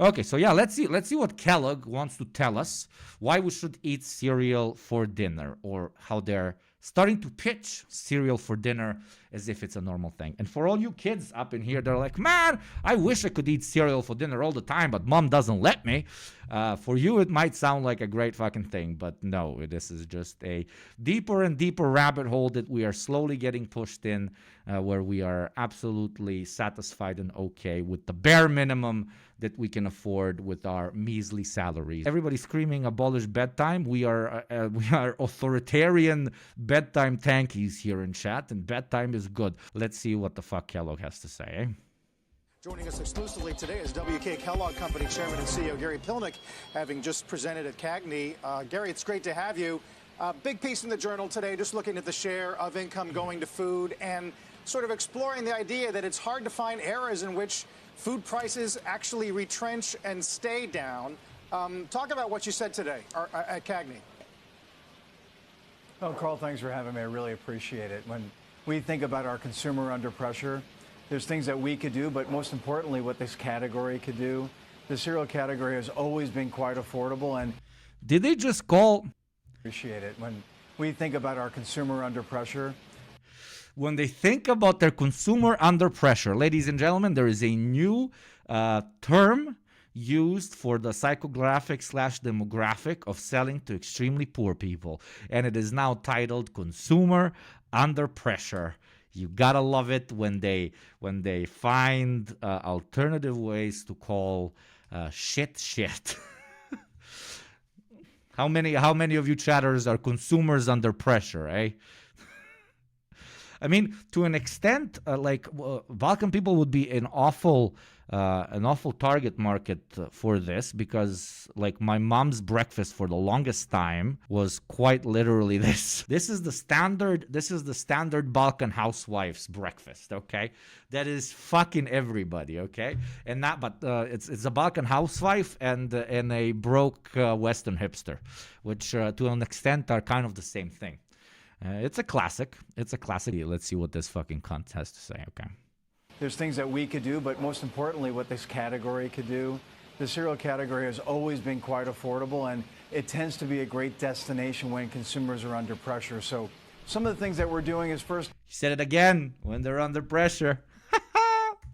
Okay, so yeah, let's see what Kellogg wants to tell us why we should eat cereal for dinner, or how they're starting to pitch cereal for dinner as if it's a normal thing. And for all you kids up in here, they're like, man, I wish I could eat cereal for dinner all the time, but mom doesn't let me. For you, it might sound like a great fucking thing, but no, this is just a deeper and deeper rabbit hole that we are slowly getting pushed in, where we are absolutely satisfied and okay with the bare minimum that we can afford with our measly salaries. Everybody's screaming abolish bedtime. We are authoritarian bedtime tankies here in chat, and bedtime is good. Let's see what the fuck Kellogg has to say. Eh? Joining us exclusively today is WK Kellogg Company Chairman and CEO Gary Pilnick, having just presented at CAGNY. Gary, it's great to have you. Big piece in the Journal today, just looking at the share of income going to food and sort of exploring the idea that it's hard to find eras in which food prices actually retrench and stay down. Talk about what you said today at CAGNY. Well, Carl, thanks for having me. I really appreciate it. When we think about our consumer under pressure, there's things that we could do, but most importantly, what this category could do. The cereal category has always been quite affordable, and did they just call? Appreciate it. When we think about our consumer under pressure, when they think about their consumer under pressure, ladies and gentlemen, there is a new term used for the psychographic/demographic of selling to extremely poor people, and it is now titled consumer under pressure. You gotta love it when they find alternative ways to call shit. How many of you chatters are consumers under pressure, eh? I mean, to an extent, Balkan people would be an awful target market for this, because like my mom's breakfast for the longest time was quite literally this. This is the standard Balkan housewife's breakfast, okay? That is fucking everybody, okay? And not, but it's a Balkan housewife and a broke Western hipster, which to an extent are kind of the same thing. It's a classic. Let's see what this fucking cunt has to say, okay? there's things that we could do, but most importantly, what this category could do. The cereal category has always been quite affordable, and it tends to be a great destination when consumers are under pressure. So some of the things that we're doing is first... He said it again, when they're under pressure.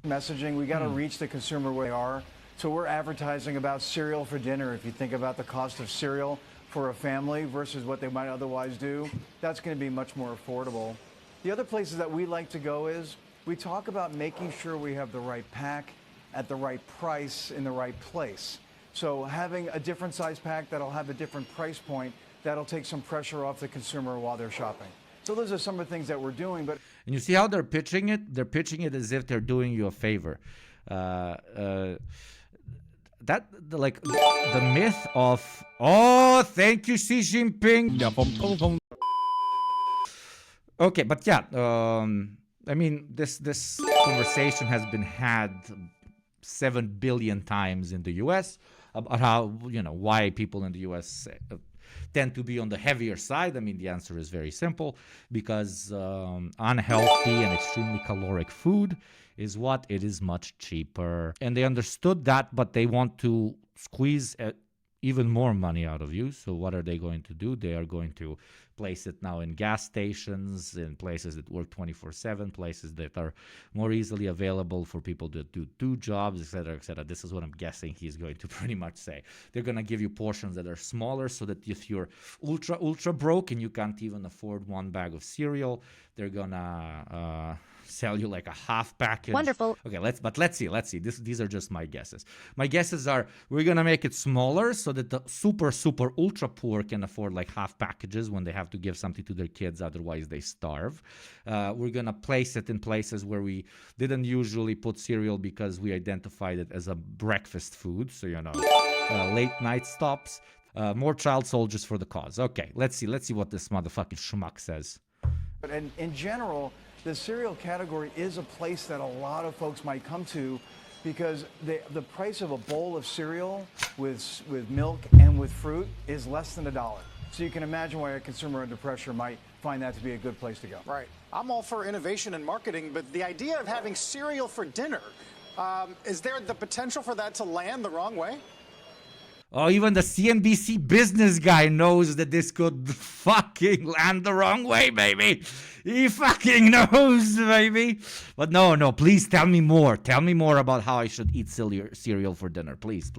Messaging, we got to reach the consumer where they are. So we're advertising about cereal for dinner. If you think about the cost of cereal for a family versus what they might otherwise do, that's going to be much more affordable. The other places that we like to go is we talk about making sure we have the right pack at the right price in the right place. So having a different size pack that'll have a different price point, that'll take some pressure off the consumer while they're shopping. So those are some of the things that we're doing. But and you see how they're pitching it? They're pitching it as if they're doing you a favor. The myth of, oh, thank you, Xi Jinping. Okay, but yeah, I mean, this conversation has been had 7 billion times in the U.S. about how, why people in the U.S. tend to be on the heavier side. I mean, the answer is very simple, because unhealthy and extremely caloric food is what? It is much cheaper. And they understood that, but they want to squeeze even more money out of you. So what are they going to do? They are going to place it now in gas stations, in places that work 24/7, places that are more easily available for people to do 2 jobs, etc., etc. This is what I'm guessing he's going to pretty much say. They're going to give you portions that are smaller, so that if you're ultra broke and you can't even afford 1 bag of cereal, they're going to sell you like a half package. Wonderful. Okay, let's see. These are just my guesses. My guesses are we're gonna make it smaller so that the super ultra poor can afford like half packages when they have to give something to their kids, otherwise they starve. We're gonna place it in places where we didn't usually put cereal because we identified it as a breakfast food. So late night stops. More child soldiers for the cause. Okay, let's see what this motherfucking schmuck says. But in general, the cereal category is a place that a lot of folks might come to, because the price of a bowl of cereal with milk and with fruit is less than $1. So you can imagine why a consumer under pressure might find that to be a good place to go. Right. I'm all for innovation and marketing, but the idea of having cereal for dinner, Is there the potential for that to land the wrong way? Oh, even the CNBC business guy knows that this could fucking land the wrong way, baby. He fucking knows, baby. But no, please tell me more. Tell me more about how I should eat cereal for dinner. Please.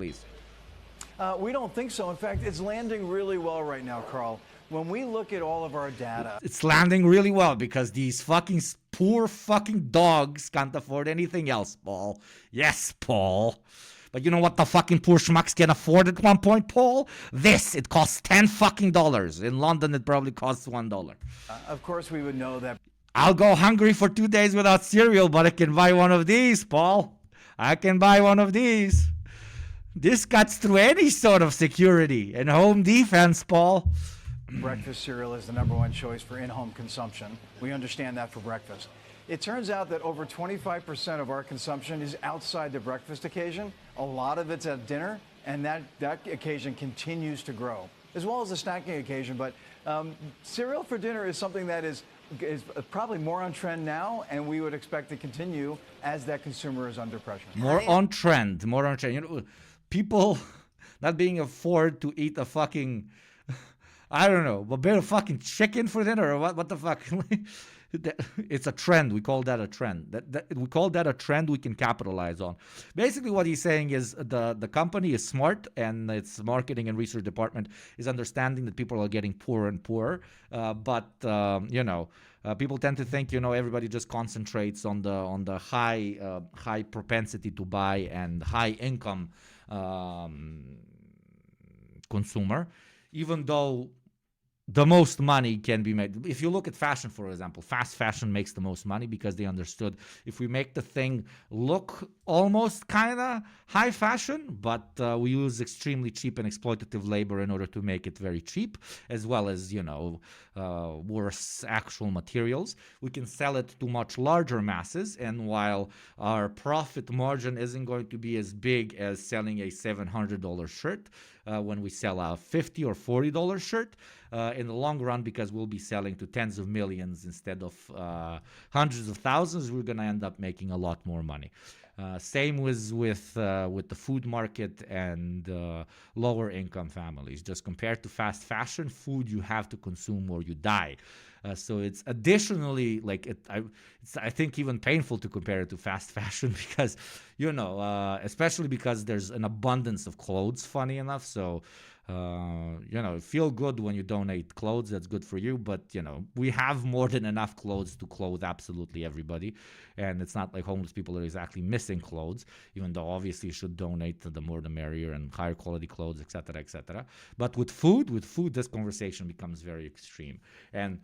We don't think so. In fact, it's landing really well right now, Carl. When we look at all of our data, It's landing really well because these fucking poor fucking dogs can't afford anything else, Paul. Yes, Paul. But you know what the fucking poor schmucks can afford at one point, Paul? This. It costs $10 fucking dollars. In London, it probably costs $1. of course, we would know that. I'll go hungry for 2 days without cereal, but I can buy one of these, Paul. I can buy one of these. This cuts through any sort of security and home defense, Paul. Breakfast cereal is the #1 choice for in-home consumption. We understand that for breakfast. It turns out that over 25% of our consumption is outside the breakfast occasion. A lot of it's at dinner, and that occasion continues to grow, as well as the snacking occasion. But cereal for dinner is something that is probably more on trend now, and we would expect to continue as that consumer is under pressure. More on trend. You know, people not being afford to eat a fucking, I don't know, a bit of fucking chicken for dinner or what the fuck? It's a trend. We call that a trend. We call that a trend we can capitalize on. Basically, what he's saying is the company is smart and its marketing and research department is understanding that people are getting poorer and poorer. People tend to think, everybody just concentrates on the high propensity to buy and high income consumer, even though the most money can be made. If you look at fashion, for example, fast fashion makes the most money because they understood if we make the thing look almost kind of high fashion, but we use extremely cheap and exploitative labor in order to make it very cheap, as well as, worse actual materials, we can sell it to much larger masses. And while our profit margin isn't going to be as big as selling a $700 shirt, when we sell a $50 or $40 shirt, in the long run, because we'll be selling to tens of millions instead of hundreds of thousands, we're going to end up making a lot more money. Same with the food market and lower income families. Just compared to fast fashion, food you have to consume or you die. So it's additionally it's I think even painful to compare it to fast fashion because especially because there's an abundance of clothes. Funny enough, so. Feel good when you donate clothes. That's good for you. But, we have more than enough clothes to clothe absolutely everybody. And it's not like homeless people are exactly missing clothes, even though obviously you should donate to the more the merrier and higher quality clothes, et cetera, et cetera. But with food, this conversation becomes very extreme. And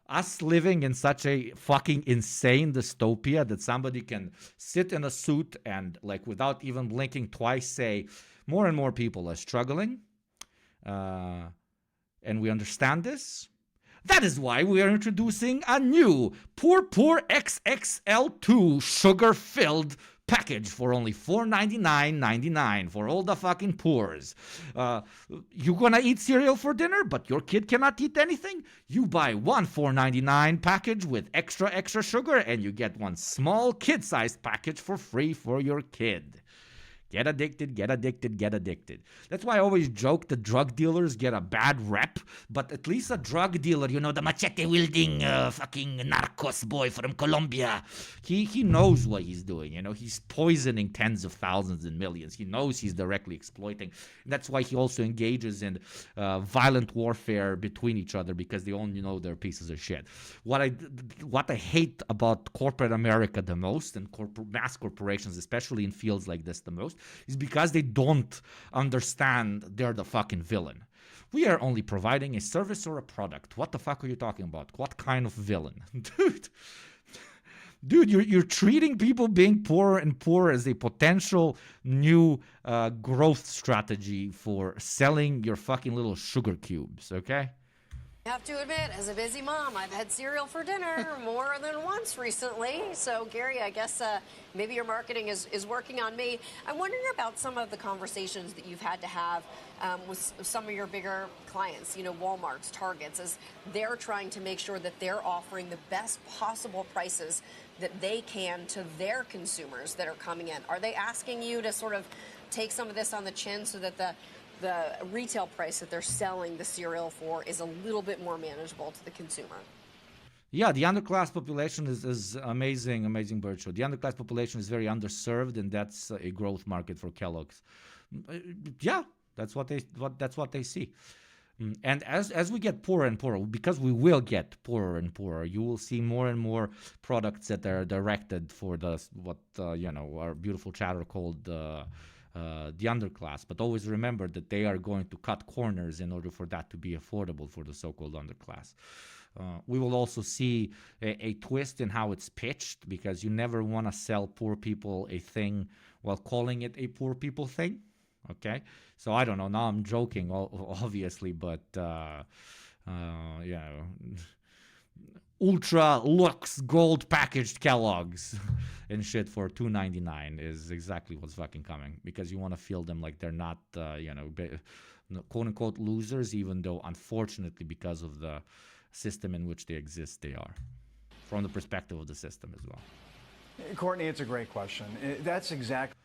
us living in such a fucking insane dystopia that somebody can sit in a suit and without even blinking twice say more and more people are struggling. And we understand this. That is why we are introducing a new Poor XXL2 sugar-filled package for only $4.99.99 for all the fucking poors. You gonna eat cereal for dinner, but your kid cannot eat anything? You buy one $4.99 package with extra sugar, and you get one small kid-sized package for free for your kid. Get addicted. That's why I always joke that drug dealers get a bad rep, but at least a drug dealer, the machete-wielding fucking narcos boy from Colombia, he knows what he's doing, he's poisoning tens of thousands and millions. He knows he's directly exploiting. And that's why he also engages in violent warfare between each other because they only know they're pieces of shit. What I hate about corporate America the most, and mass corporations, especially in fields like this the most, is because they don't understand they're the fucking villain. We are only providing a service or a product. What the fuck are you talking about? What kind of villain? Dude, you're treating people being poorer and poorer as a potential new growth strategy for selling your fucking little sugar cubes, okay? I have to admit, as a busy mom, I've had cereal for dinner more than once recently. So, Gary, I guess maybe your marketing is working on me. I'm wondering about some of the conversations that you've had to have with some of your bigger clients, Walmart's, Targets, as they're trying to make sure that they're offering the best possible prices that they can to their consumers that are coming in? Are they asking you to sort of take some of this on the chin so that the retail price that they're selling the cereal for is a little bit more manageable to the consumer? Yeah, the underclass population is amazing, Virtue. The underclass population is very underserved, and that's a growth market for Kellogg's. Yeah, that's what they see. And as we get poorer and poorer, because we will get poorer and poorer, you will see more and more products that are directed for what our beautiful chatter called the underclass. But always remember that they are going to cut corners in order for that to be affordable for the so-called underclass. We will also see a twist in how it's pitched, because you never want to sell poor people a thing while calling it a poor people thing. Okay, so I don't know. Now I'm joking, obviously, but ultra lux gold packaged Kellogg's and shit for $2.99 is exactly what's fucking coming, because you want to feel them like they're not quote unquote losers, even though unfortunately because of the system in which they exist, they are, from the perspective of the system as well. Courtney, it's a great question. That's exactly.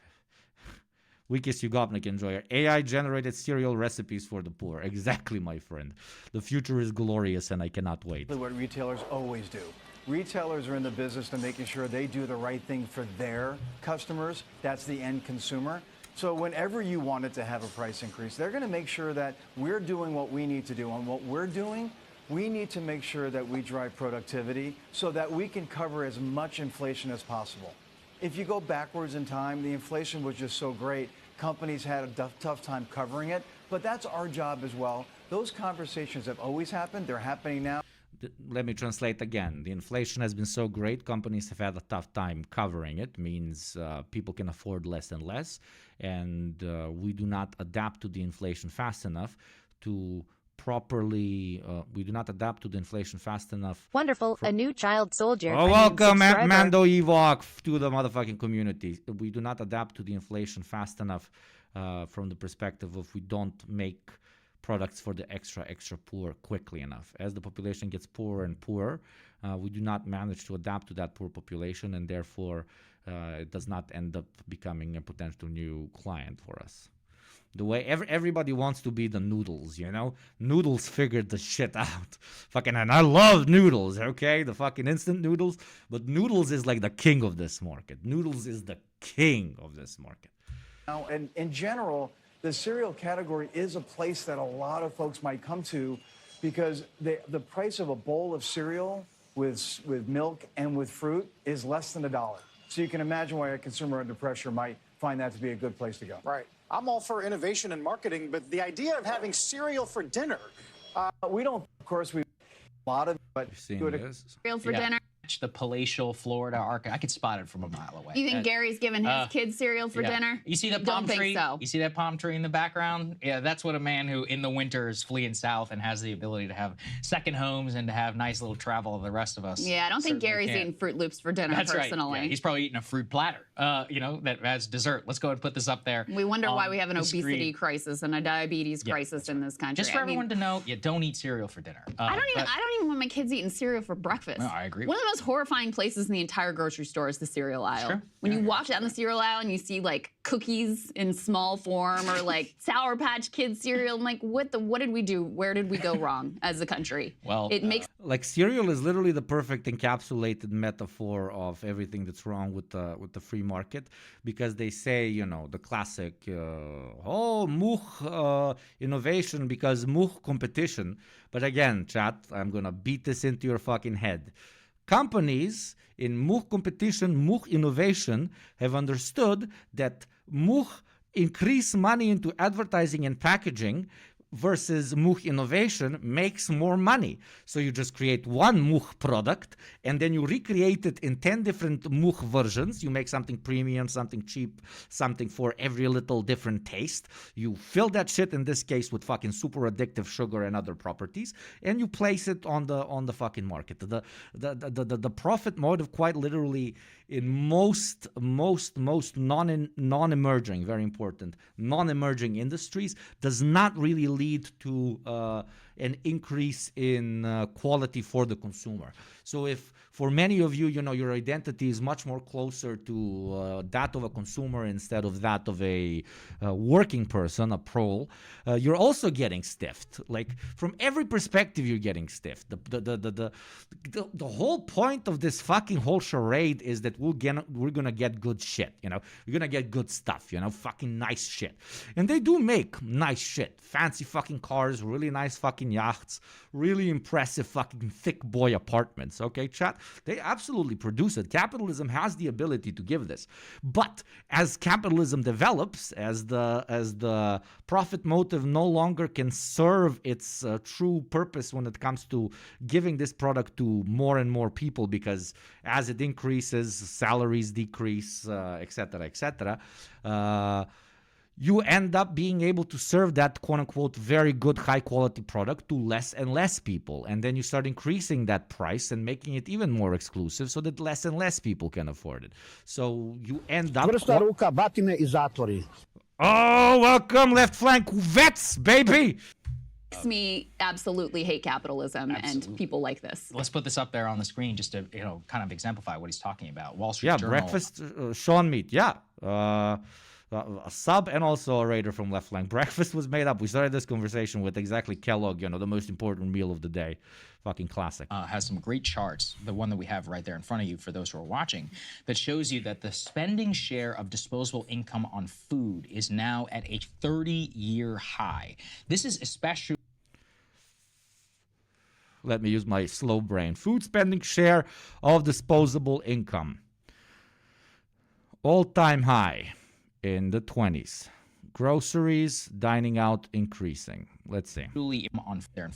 Weakest Yugopnik enjoyer. AI-generated cereal recipes for the poor. Exactly, my friend. The future is glorious, and I cannot wait. What retailers always do. Retailers are in the business of making sure they do the right thing for their customers. That's the end consumer. So whenever you wanted to have a price increase, they're going to make sure that we're doing what we need to do. And what we're doing, we need to make sure that we drive productivity so that we can cover as much inflation as possible. If you go backwards in time, the inflation was just so great, companies had a tough time covering it. But that's our job as well. Those conversations have always happened. They're happening now. Let me translate again. The inflation has been so great, companies have had a tough time covering it. Means people can afford less and less. And we do not adapt to the inflation fast enough to properly, we do not adapt to the inflation fast enough. Wonderful, a new child soldier. Oh, welcome, Mando Evok, to the motherfucking community. We do not adapt to the inflation fast enough from the perspective of we don't make products for the extra poor quickly enough. As the population gets poorer and poorer, we do not manage to adapt to that poor population, and therefore it does not end up becoming a potential new client for us. The way everybody wants to be the Noodles, you know? Noodles figured the shit out. Fucking, and I love Noodles, okay? The fucking instant noodles. But Noodles is like the king of this market. Noodles is the king of this market. Now, and in general, the cereal category is a place that a lot of folks might come to because the price of a bowl of cereal with milk and with fruit is less than $1. So you can imagine why a consumer under pressure might find that to be a good place to go. Right. I'm all for innovation and marketing, but the idea of having cereal for dinner. We don't, of course, we a lot of, but cereal for dinner. The palatial Florida arc. I could spot it from a mile away. You think Gary's giving his kids cereal for dinner? You see that palm tree? So. You see that palm tree in the background? Yeah, that's what a man who in the winter is fleeing south and has the ability to have second homes and to have nice little travel of the rest of us. Yeah, I don't think Gary's eating Fruit Loops for dinner personally. Right. Yeah, he's probably eating a fruit platter, that as dessert. Let's go ahead and put this up there. We wonder why we have an obesity crisis and a diabetes crisis in this country. Just for everyone to know, you don't eat cereal for dinner. I don't even want my kids eating cereal for breakfast. No, I agree. One of the most horrifying places in the entire grocery store is the cereal aisle. Sure. When you walk down the cereal aisle and you see like cookies in small form or like Sour Patch Kids cereal, I'm like, what did we do? Where did we go wrong as a country? Well, it makes like cereal is literally the perfect encapsulated metaphor of everything that's wrong with the free market, because they say, the classic, innovation because competition. But again, chat, I'm gonna beat this into your fucking head. Companies in competition, innovation have understood that increase money into advertising and packaging versus innovation makes more money. So you just create one product and then you recreate it in 10 different versions. You make something premium, something cheap, something for every little different taste. You fill that shit, in this case, with fucking super addictive sugar and other properties, and you place it on the fucking market. The profit motive, quite literally, in most non-emerging, very important, non-emerging industries, does not really lead to an increase in quality for the consumer. So if for many of you, your identity is much more closer to that of a consumer instead of that of a working person, a prole, you're also getting stiffed. Like from every perspective, you're getting stiffed. The whole point of this fucking whole charade is that we're gonna get good shit. We're gonna get good stuff. Fucking nice shit, and they do make nice shit, fancy fucking cars, really nice fucking yachts, really impressive fucking thick boy apartments. Okay, chat. They absolutely produce it. Capitalism has the ability to give this. But as capitalism develops, as the profit motive no longer can serve its true purpose when it comes to giving this product to more and more people, because as it increases, salaries decrease, etc., etc., you end up being able to serve that quote-unquote very good high-quality product to less and less people. And then you start increasing that price and making it even more exclusive so that less and less people can afford it. So you end up... Oh, welcome, left flank vets, baby! Makes me absolutely hate capitalism and people like this. Let's put this up there on the screen just to kind of exemplify what he's talking about. Wall Street Journal. Breakfast, Sean Meat, a sub and also a raider from left flank. Breakfast was made up. We started this conversation with exactly Kellogg, the most important meal of the day. Fucking classic. Has some great charts, the one that we have right there in front of you for those who are watching, that shows you that the spending share of disposable income on food is now at a 30-year high. This is especially... Let me use my slow brain. Food spending share of disposable income. All-time high in the 20s. Groceries, dining out increasing. Let's see. On there.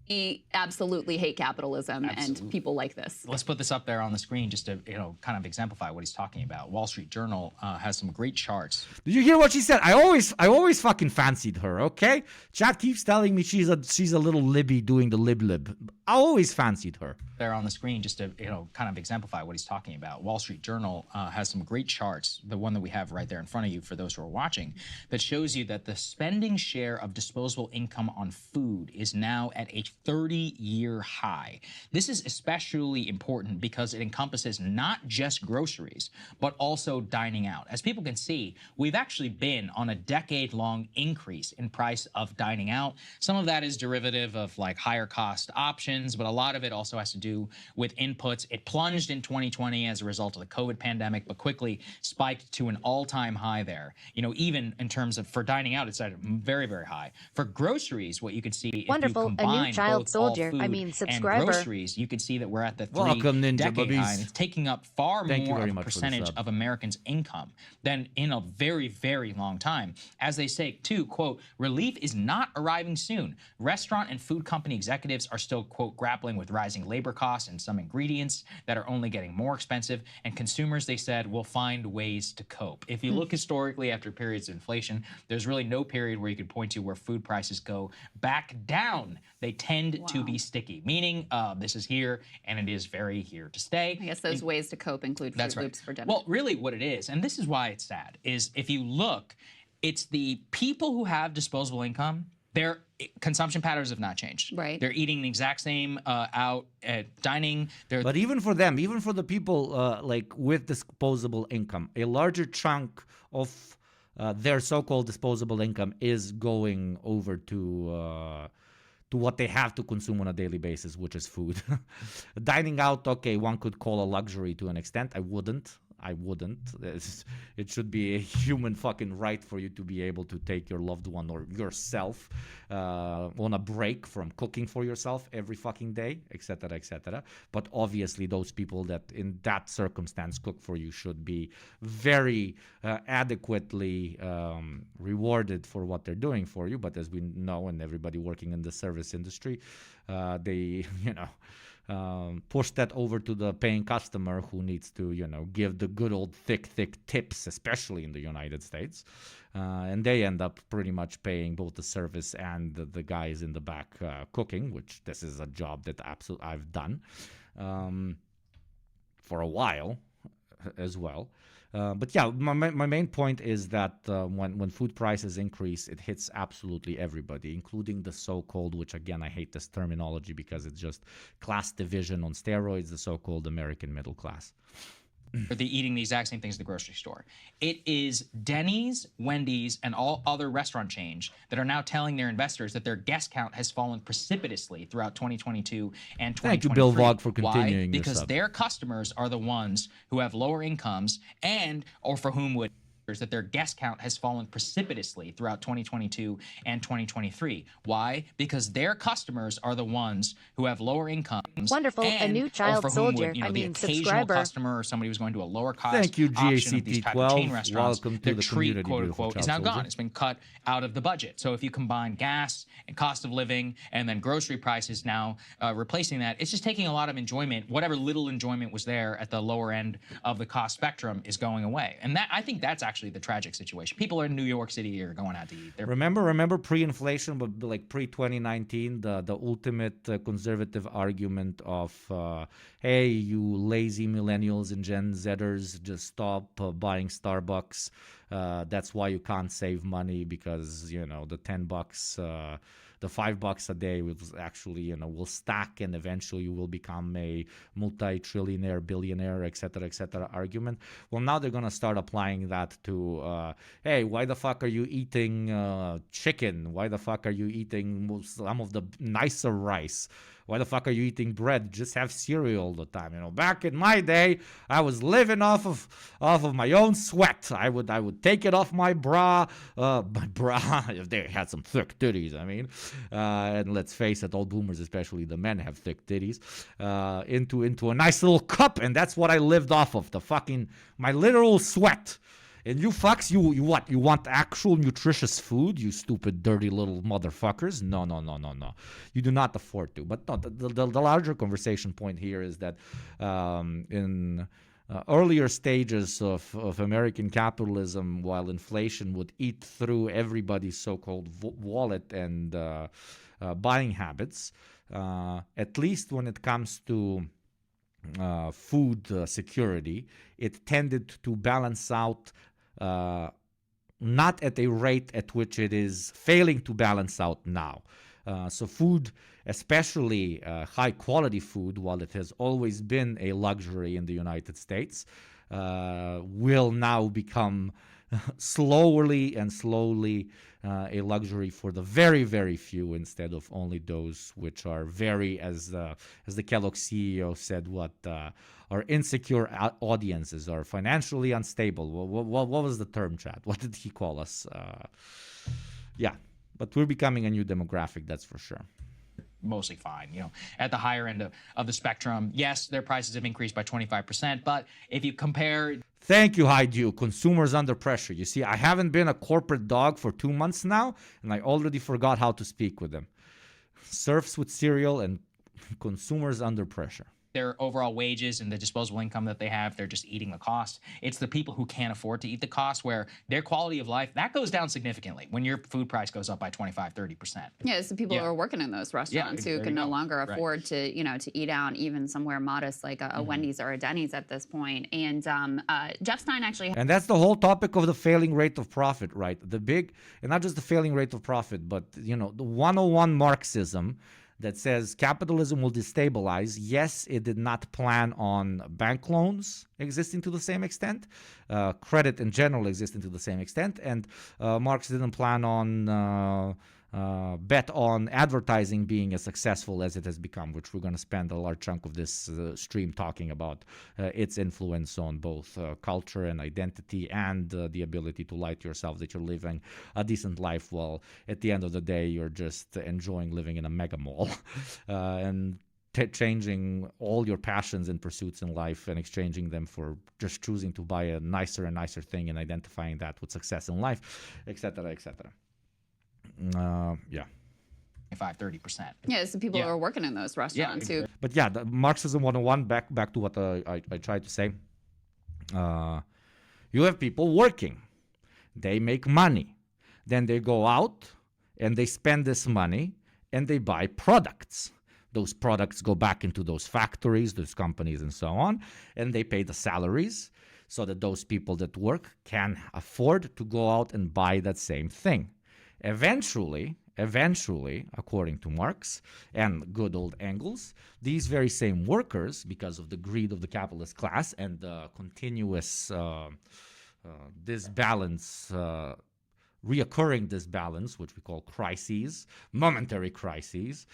We absolutely hate capitalism and people like this. Let's put this up there on the screen just to kind of exemplify what he's talking about. Wall Street Journal has some great charts. Did you hear what she said? I always fucking fancied her. Okay, chat keeps telling me she's a little Libby doing the lib. I always fancied her. There on the screen just to kind of exemplify what he's talking about. Wall Street Journal has some great charts, the one that we have right there in front of you for those who are watching, that shows you that the spending share of disposable income on food is now at a 30-year high. This is especially important because it encompasses not just groceries, but also dining out. As people can see, we've actually been on a decade-long increase in price of dining out. Some of that is derivative of like higher cost options, but a lot of it also has to do with inputs. It plunged in 2020 as a result of the COVID pandemic, but quickly spiked to an all-time high there. Even in terms of for dining out, it's at very, very high. For groceries, what you could see Wonderful, if you combine a new child both soldier, all food subscriber. and groceries, you could see that we're at the Welcome, Ninja three-decade high, Bubbies. and it's taking up far more of a much for the percentage sub. of Americans' income than in a very, very long time. As they say, too, quote, relief is not arriving soon. Restaurant and food company executives are still, quote, grappling with rising labor costs and some ingredients that are only getting more expensive, and consumers, they said, will find ways to cope. If you look historically after periods of inflation, there's really no period where you could point to where food prices go back down. They tend to be sticky, meaning this is here and it is very here to stay. I guess those ways to cope include Fruit Loops for dinner. Well, really what it is, and this is why it's sad, is if you look, it's the people who have disposable income, their consumption patterns have not changed. Right. They're eating the exact same out at dining. But even for them, even for the people like with disposable income, a larger chunk of their so-called disposable income is going over to what they have to consume on a daily basis, which is food. Dining out, okay, one could call a luxury to an extent. I wouldn't. It should be a human fucking right for you to be able to take your loved one or yourself on a break from cooking for yourself every fucking day, etc., etc. But obviously those people that in that circumstance cook for you should be very adequately rewarded for what they're doing for you. But as we know, and everybody working in the service industry, they, push that over to the paying customer who needs to, give the good old thick tips, especially in the United States. And they end up pretty much paying both the service and the guys in the back cooking, which this is a job that I've done for a while as well. But yeah, my main point is that when food prices increase, it hits absolutely everybody, including the so-called, which again, I hate this terminology because it's just class division on steroids, the so-called American middle class. Are they eating the exact same things at the grocery store? It is Denny's, Wendy's, and all other restaurant chains that are now telling their investors that their guest count has fallen precipitously throughout 2022 and 2023. Thank you, Bill Vog, for continuing. Why? Because their customers are the ones who have lower incomes or for whom would that their guest count has fallen precipitously throughout 2022 and 2023. Why? Because their customers are the ones who have lower incomes. Wonderful. A new child soldier. The occasional subscriber. customer or somebody who's going to a lower cost Thank you, option of these type of chain GACT12. restaurants. Welcome to their the treat, community, quote beautiful unquote, is child now gone. soldier. It's been cut out of the budget. So if you combine gas and cost of living and then grocery prices now replacing that, it's just taking a lot of enjoyment. Whatever little enjoyment was there at the lower end of the cost spectrum is going away. And I think that's actually the tragic situation. People in New York City are going out to eat. Remember pre-inflation, but like pre-2019, the ultimate conservative argument of, hey, you lazy millennials and Gen Zers, just stop buying Starbucks. That's why you can't save money because, the $10, the $5 a day will actually, will stack and eventually you will become a multi-trillionaire, billionaire, et cetera, argument. Well, now they're going to start applying that to, hey, why the fuck are you eating chicken? Why the fuck are you eating some of the nicer rice? Why the fuck are you eating bread? Just have cereal all the time. Back in my day, I was living off of my own sweat. I would take it off my bra, if they had some thick titties. And let's face it, all boomers, especially the men, have thick titties. Into a nice little cup, and that's what I lived off of. My literal sweat. And you fucks, you what? You want actual nutritious food, you stupid, dirty little motherfuckers? No. You do not afford to. But no, the larger conversation point here is that in earlier stages of American capitalism, while inflation would eat through everybody's so-called wallet and buying habits, at least when it comes to food security, it tended to balance out not at a rate at which it is failing to balance out now. So food, especially high-quality food, while it has always been a luxury in the United States, will now become slowly a luxury for the very, very few instead of only those which are very, as the Kellogg CEO said, are insecure audiences, are financially unstable. What was the term, Chad? What did he call us? Yeah, but we're becoming a new demographic, that's for sure. Mostly fine. At the higher end of the spectrum, yes, their prices have increased by 25%, but if you compare... Thank you, Haidu. Consumers under pressure. You see, I haven't been a corporate dog for 2 months now, and I already forgot how to speak with them. Serfs with cereal and consumers under pressure. Their overall wages and the disposable income that they have, they're just eating the cost. It's the people who can't afford to eat the cost where their quality of life, that goes down significantly when your food price goes up by 25, 30%. Yeah, it's the people who are working in those restaurants who can no longer afford to, to eat out even somewhere modest like a Wendy's or a Denny's at this point. And Jeff Stein actually... And that's the whole topic of the failing rate of profit, right? And not just the failing rate of profit, but, the 101 Marxism that says capitalism will destabilize. Yes, it did not plan on bank loans existing to the same extent, credit in general existing to the same extent, and Marx didn't plan on bet on advertising being as successful as it has become, which we're going to spend a large chunk of this stream talking about its influence on both culture and identity and the ability to lie to yourself that you're living a decent life while at the end of the day you're just enjoying living in a mega mall and changing all your passions and pursuits in life and exchanging them for just choosing to buy a nicer and nicer thing and identifying that with success in life, etc., etc. Yeah. 25-30%. Yeah, it's the people who are working in those restaurants who... But yeah, the Marxism 101, back to what I tried to say. You have people working. They make money. Then they go out and they spend this money and they buy products. Those products go back into those factories, those companies and so on, and they pay the salaries. so that those people that work can afford to go out and buy that same thing. Eventually, according to Marx and good old Engels, these very same workers, because of the greed of the capitalist class and the continuous disbalance, reoccurring disbalance, which we call crises, momentary crises,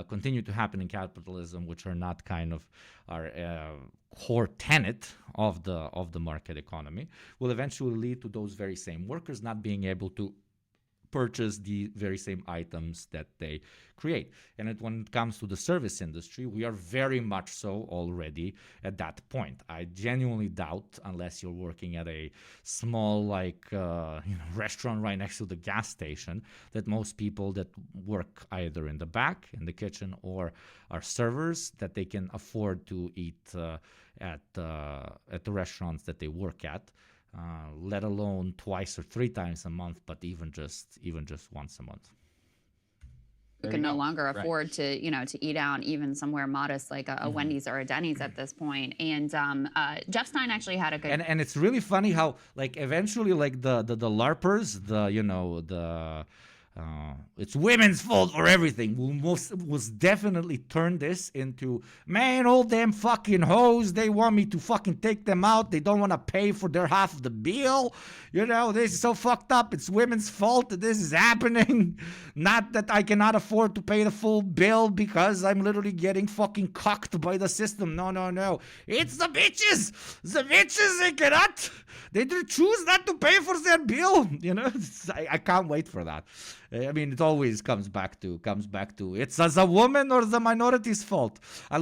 continue to happen in capitalism, which are not kind of our core tenet of the market economy, will eventually lead to those very same workers not being able to purchase the very same items that they create. And when it comes to the service industry, we are very much so already at that point. I genuinely doubt, unless you're working at a small restaurant right next to the gas station, that most people that work either in the back, in the kitchen, or are servers, that they can afford to eat at the restaurants that they work at. Let alone twice or three times a month, but even just once a month. You can no longer afford to eat out even somewhere modest like a Wendy's or a Denny's at this point. And Jeff Stein actually had a good. And it's really funny how eventually the LARPers, it's women's fault for everything. Was definitely turned this into, man, all them fucking hoes, they want me to fucking take them out. They don't want to pay for their half of the bill. This is so fucked up. It's women's fault that this is happening. Not that I cannot afford to pay the full bill because I'm literally getting fucking cucked by the system. No. It's the bitches. The bitches, they cannot. They choose not to pay for their bill. I can't wait for that. I mean, it always comes back to it's as a woman or the minority's fault. I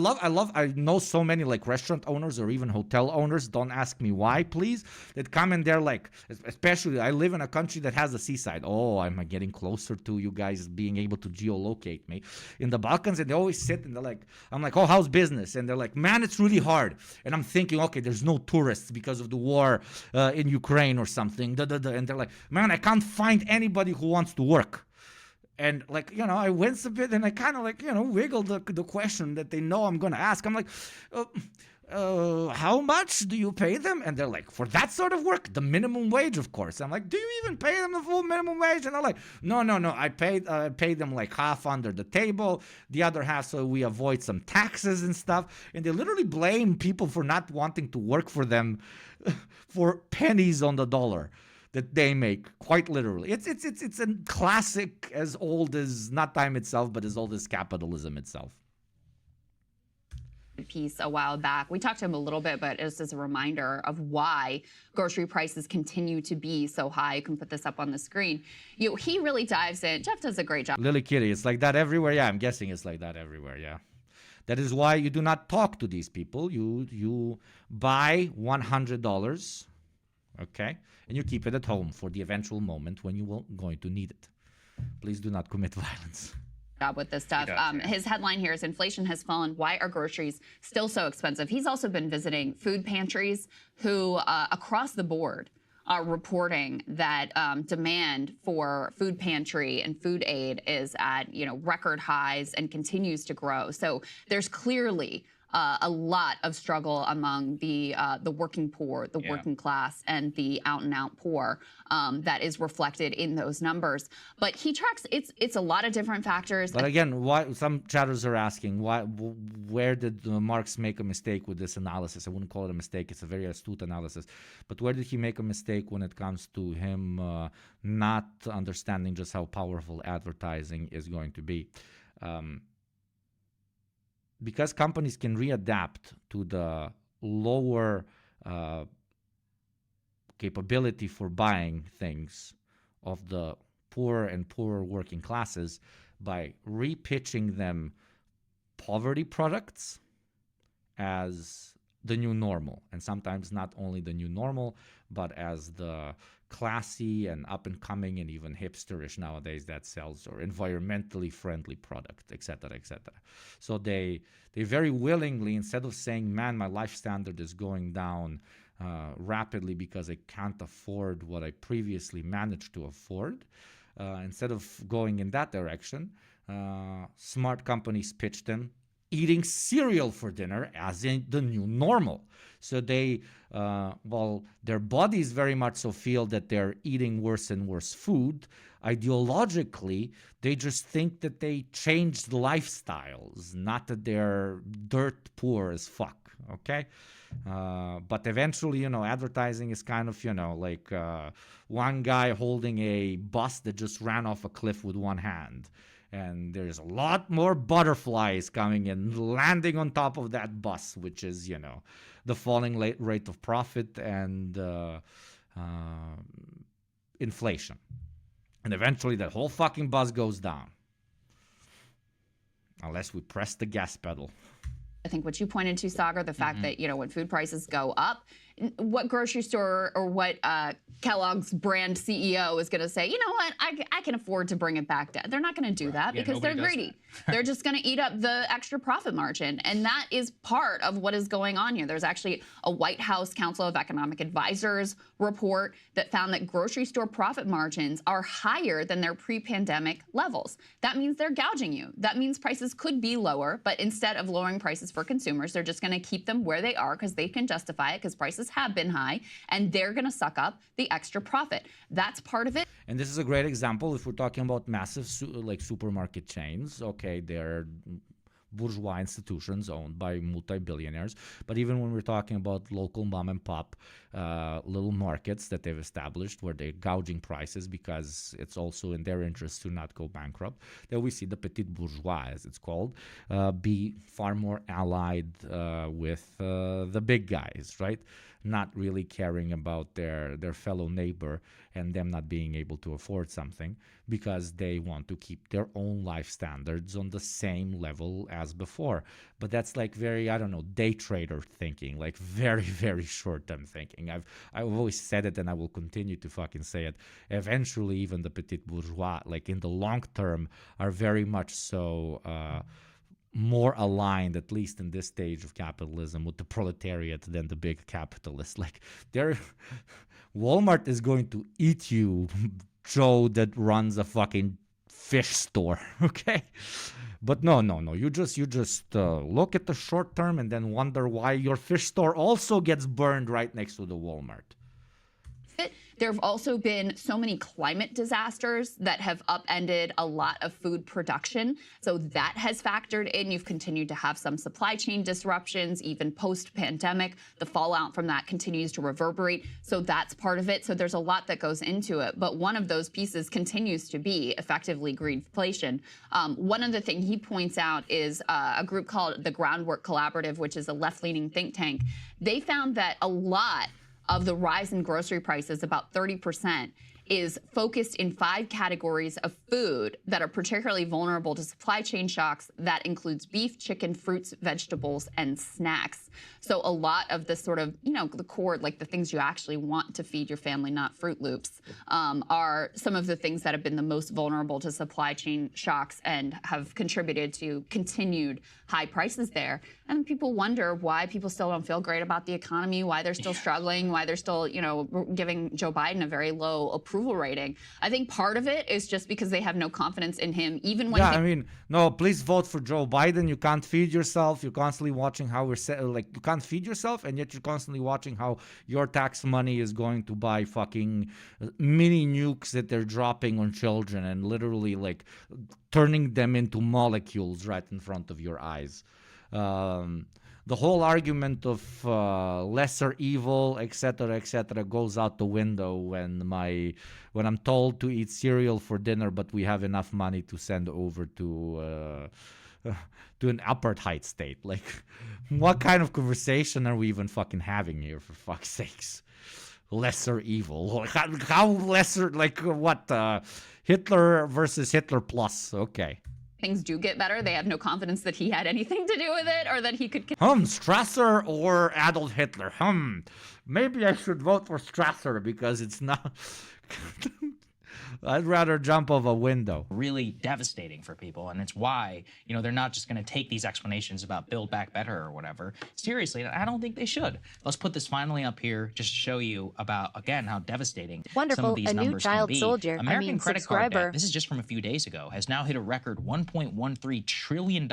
know so many restaurant owners or even hotel owners, don't ask me why, please, that come in there especially I live in a country that has a seaside. Oh, I'm getting closer to you guys being able to geolocate me in the Balkans, and they always sit and they're like, I'm like, oh, how's business? And they're like, man, it's really hard. And I'm thinking, okay, there's no tourists because of the war in Ukraine or something. And they're like, man, I can't find anybody who wants to work. And I wince a bit and I kind of wiggle the question that they know I'm going to ask. I'm like, how much do you pay them? And they're like, for that sort of work, the minimum wage, of course. I'm like, do you even pay them the full minimum wage? And they're like, no. I paid them half under the table, the other half so we avoid some taxes and stuff. And they literally blame people for not wanting to work for them for pennies on the dollar that they make, quite literally. It's a classic as old as not time itself, but as old as capitalism itself. Piece a while back. We talked to him a little bit, but just as a reminder of why grocery prices continue to be so high. You can put this up on the screen. He really dives in. Jeff does a great job. Lily Kitty, it's like that everywhere. Yeah, I'm guessing it's like that everywhere. Yeah. That is why you do not talk to these people. You buy $100, okay, and you keep it at home for the eventual moment when you are going to need it. Please do not commit violence. With this stuff. His headline here is inflation has fallen. Why are groceries still so expensive? He's also been visiting food pantries who across the board are reporting that demand for food pantry and food aid is at record highs and continues to grow. So there's clearly a lot of struggle among the working poor, the working class, and the out-and-out poor that is reflected in those numbers. But he tracks it's a lot of different factors. But again, why some chatters are asking where did Marx make a mistake with this analysis? I wouldn't call it a mistake; it's a very astute analysis. But where did he make a mistake when it comes to him not understanding just how powerful advertising is going to be? Because companies can readapt to the lower capability for buying things of the poor and poorer working classes by repitching them poverty products as the new normal. And sometimes not only the new normal, but as the classy and up-and-coming and even hipsterish nowadays that sells or environmentally friendly product, etc., etc. So they very willingly, instead of saying, man, my life standard is going down rapidly because I can't afford what I previously managed to afford, instead of going in that direction, smart companies pitched in eating cereal for dinner as in the new normal. So their bodies very much so feel that they're eating worse and worse food. Ideologically, they just think that they changed lifestyles, not that they're dirt poor as fuck, okay? But eventually, advertising is kind of, like one guy holding a bus that just ran off a cliff with one hand. And there's a lot more butterflies coming in, landing on top of that bus, which is, the falling rate of profit and inflation. And eventually that whole fucking bus goes down. Unless we press the gas pedal. I think what you pointed to, Sagar, the fact that, when food prices go up, what grocery store or what Kellogg's brand CEO is going to say, you know what, I can afford to bring it back down. They're not going to do that because they're greedy. They're just going to eat up the extra profit margin. And that is part of what is going on here. There's actually a White House Council of Economic Advisors report that found that grocery store profit margins are higher than their pre-pandemic levels. That means they're gouging you. That means prices could be lower, but instead of lowering prices for consumers, they're just going to keep them where they are because they can justify it because prices have been high, and they're going to suck up the extra profit. That's part of it. And this is a great example if we're talking about massive supermarket chains. Okay, they're bourgeois institutions owned by multi-billionaires. But even when we're talking about local mom and pop little markets that they've established where they're gouging prices because it's also in their interest to not go bankrupt, then we see the petit bourgeois, as it's called, be far more allied with the big guys, right? Not really caring about their fellow neighbor and them not being able to afford something because they want to keep their own life standards on the same level as before. But that's like very, day trader thinking, like very, very short-term thinking. I've always said it and I will continue to fucking say it. Eventually, even the petit bourgeois, like in the long term, are very much so more aligned, at least in this stage of capitalism, with the proletariat than the big capitalists. Like, Walmart is going to eat you, Joe that runs a fucking fish store, okay? But no. You just look at the short term and then wonder why your fish store also gets burned right next to the Walmart. There have also been so many climate disasters that have upended a lot of food production. So that has factored in. You've continued to have some supply chain disruptions, even post-pandemic. The fallout from that continues to reverberate. So that's part of it. So there's a lot that goes into it. But one of those pieces continues to be effectively greedflation. One of the things he points out is a group called the Groundwork Collaborative, which is a left-leaning think tank. They found that a lot of the rise in grocery prices, about 30%, is focused in 5 categories of food that are particularly vulnerable to supply chain shocks. That includes beef, chicken, fruits, vegetables, and snacks. So a lot of the sort of, the core, like the things you actually want to feed your family, not Fruit Loops, are some of the things that have been the most vulnerable to supply chain shocks and have contributed to continued high prices there. And people wonder why people still don't feel great about the economy, why they're still struggling, why they're still, giving Joe Biden a very low approval rating. I think part of it is just because they have no confidence in him, even when no, please vote for Joe Biden. You can't feed yourself. You're constantly watching how you can't feed yourself, and yet you're constantly watching how your tax money is going to buy fucking mini nukes that they're dropping on children and literally like turning them into molecules right in front of your eyes. The whole argument of lesser evil, etc., goes out the window when I'm told to eat cereal for dinner, but we have enough money to send over to an apartheid state. Like, what kind of conversation are we even fucking having here, for fuck's sakes? Lesser evil. How lesser? Like what? Hitler versus Hitler plus. Okay. Things do get better, they have no confidence that he had anything to do with it or that he could... Strasser or Adolf Hitler? Maybe I should vote for Strasser because it's not... I'd rather jump off a window. Really devastating for people, and it's why, you know, they're not just going to take these explanations about Build Back Better or whatever seriously. I don't think they should. Let's put this finally up here just to show you about, again, how devastating some Wonderful, of these a new numbers can child be. soldier. American credit card subscriber. debt, this is just from a few days ago, has now hit a record $1.13 trillion.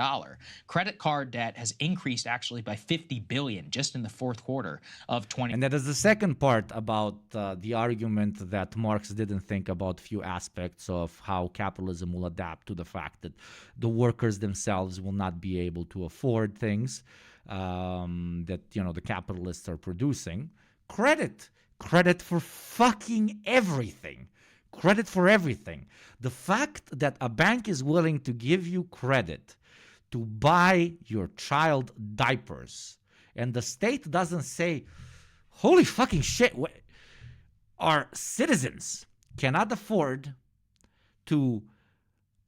Credit card debt has increased actually by $50 billion just in the fourth quarter of 20. And that is the second part about the argument that Marx didn't think about few aspects of how capitalism will adapt to the fact that the workers themselves will not be able to afford things that, you know, the capitalists are producing. Credit for fucking everything. Credit for everything. The fact that a bank is willing to give you credit to buy your child diapers, and the state doesn't say, holy fucking shit, our citizens cannot afford to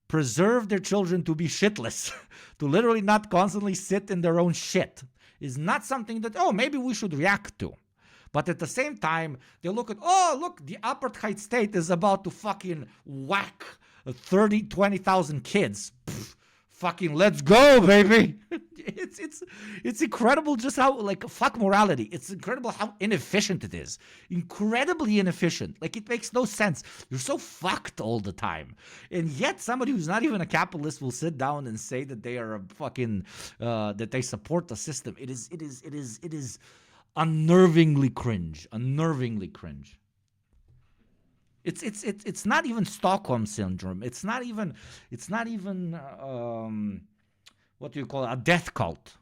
preserve their children to be shitless, to literally not constantly sit in their own shit, is not something that, oh, maybe we should react to. But at the same time, they look at, oh, look, the apartheid state is about to fucking whack 20,000 kids. Pfft, fucking let's go, baby. It's incredible just how, like, fuck morality. It's incredible how inefficient it is. Incredibly inefficient. Like, it makes no sense. You're so fucked all the time. And yet somebody who's not even a capitalist will sit down and say that they are a fucking, that they support the system. It is unnervingly cringe. Unnervingly cringe. It's not even Stockholm syndrome. It's not even what do you call it? A death cult.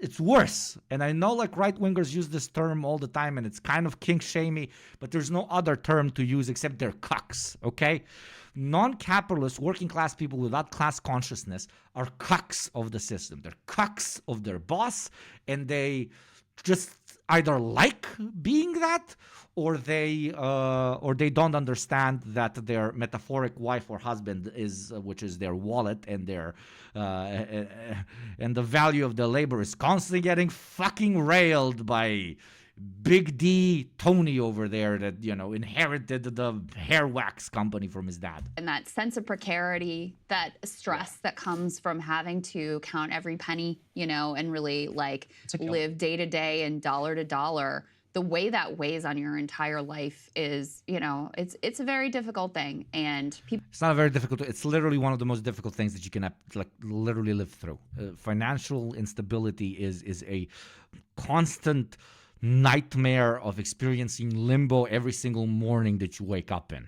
It's worse. And I know, like, right-wingers use this term all the time, and it's kind of kink-shamey, but there's no other term to use except they're cucks, okay? Non-capitalist, working-class people without class consciousness are cucks of the system. They're cucks of their boss, and they just either like being that, or they don't understand that their metaphoric wife or husband is, which is their wallet, and their and the value of their labor is constantly getting fucking railed by Big D Tony over there that, you know, inherited the hair wax company from his dad. And that sense of precarity, that stress that comes from having to count every penny, you know, and really, like, live day to day and dollar to dollar, the way that weighs on your entire life is, you know, it's a very difficult thing. And people... It's not a very difficult, it's literally one of the most difficult things that you can, like, literally live through. Financial instability is a constant nightmare of experiencing limbo every single morning that you wake up in,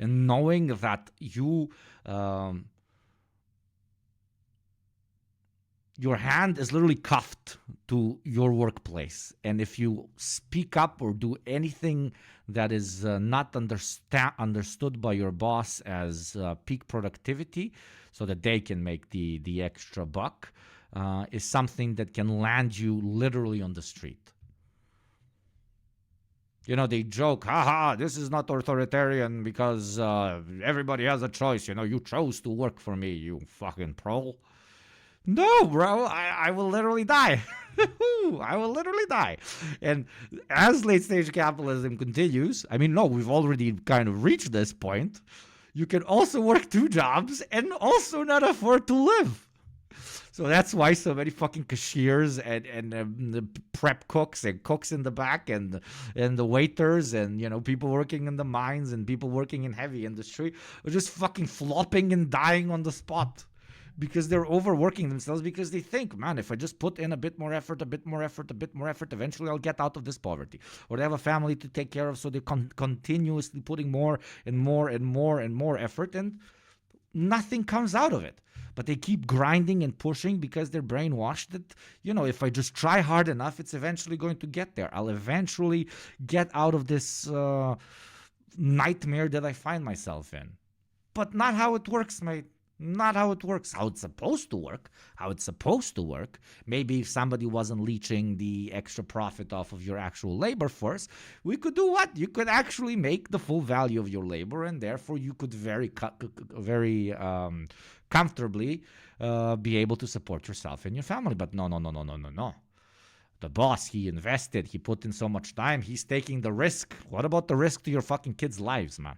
and knowing that your hand is literally cuffed to your workplace, and if you speak up or do anything that is not understood by your boss as peak productivity so that they can make the extra buck, is something that can land you literally on the street. You know, they joke, haha, this is not authoritarian because everybody has a choice. You know, you chose to work for me, you fucking pro. No, bro, I will literally die. I will literally die. And as late-stage capitalism continues, I mean, no, we've already kind of reached this point. You can also work 2 jobs and also not afford to live. So that's why so many fucking cashiers and the prep cooks and cooks in the back and the waiters and, you know, people working in the mines and people working in heavy industry are just fucking flopping and dying on the spot because they're overworking themselves, because they think, man, if I just put in a bit more effort, eventually I'll get out of this poverty. Or they have a family to take care of, so they're continuously putting more and more and more and more effort, and nothing comes out of it. But they keep grinding and pushing because they're brainwashed that, you know, if I just try hard enough, it's eventually going to get there. I'll eventually get out of this nightmare that I find myself in. But not how it works, mate. Not how it works. How it's supposed to work. Maybe if somebody wasn't leeching the extra profit off of your actual labor force, we could do what? You could actually make the full value of your labor, and therefore you could very comfortably be able to support yourself and your family. But no. The boss, he invested, he put in so much time, he's taking the risk. What about the risk to your fucking kids' lives, man?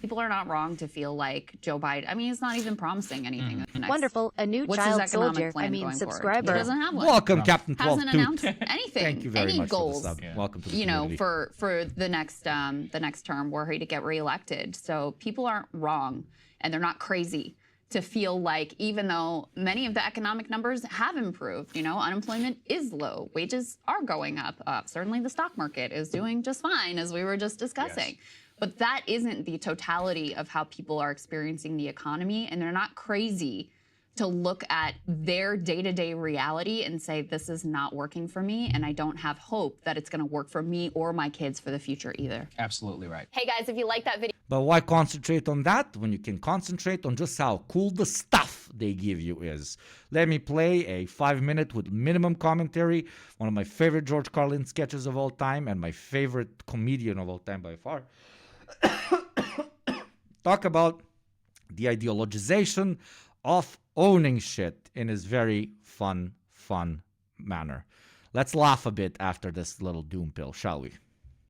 People are not wrong to feel like Joe Biden. I mean, he's not even promising anything. In the next, Wonderful. A new what's his child economic soldier. plan I mean, going forward? subscriber. He doesn't have one. Welcome, Captain 12 Hasn't Toot. announced anything. Thank you very any much goals. for the sub. Yeah. Welcome to the You know, community. for the next term, were he to get reelected. So people aren't wrong, and they're not crazy to feel like, even though many of the economic numbers have improved, you know, unemployment is low, wages are going up. Certainly the stock market is doing just fine, as we were just discussing. Yes. But that isn't the totality of how people are experiencing the economy, and they're not crazy to look at their day-to-day reality and say, this is not working for me, and I don't have hope that it's going to work for me or my kids for the future either. Absolutely right. Hey guys, if you like that video, But why concentrate on that when you can concentrate on just how cool the stuff they give you is? Let me play a 5-minute with minimum commentary, one of my favorite George Carlin sketches of all time and my favorite comedian of all time by far. Talk about the ideologization of owning shit in his very fun manner. Let's laugh a bit after this little doom pill, shall we?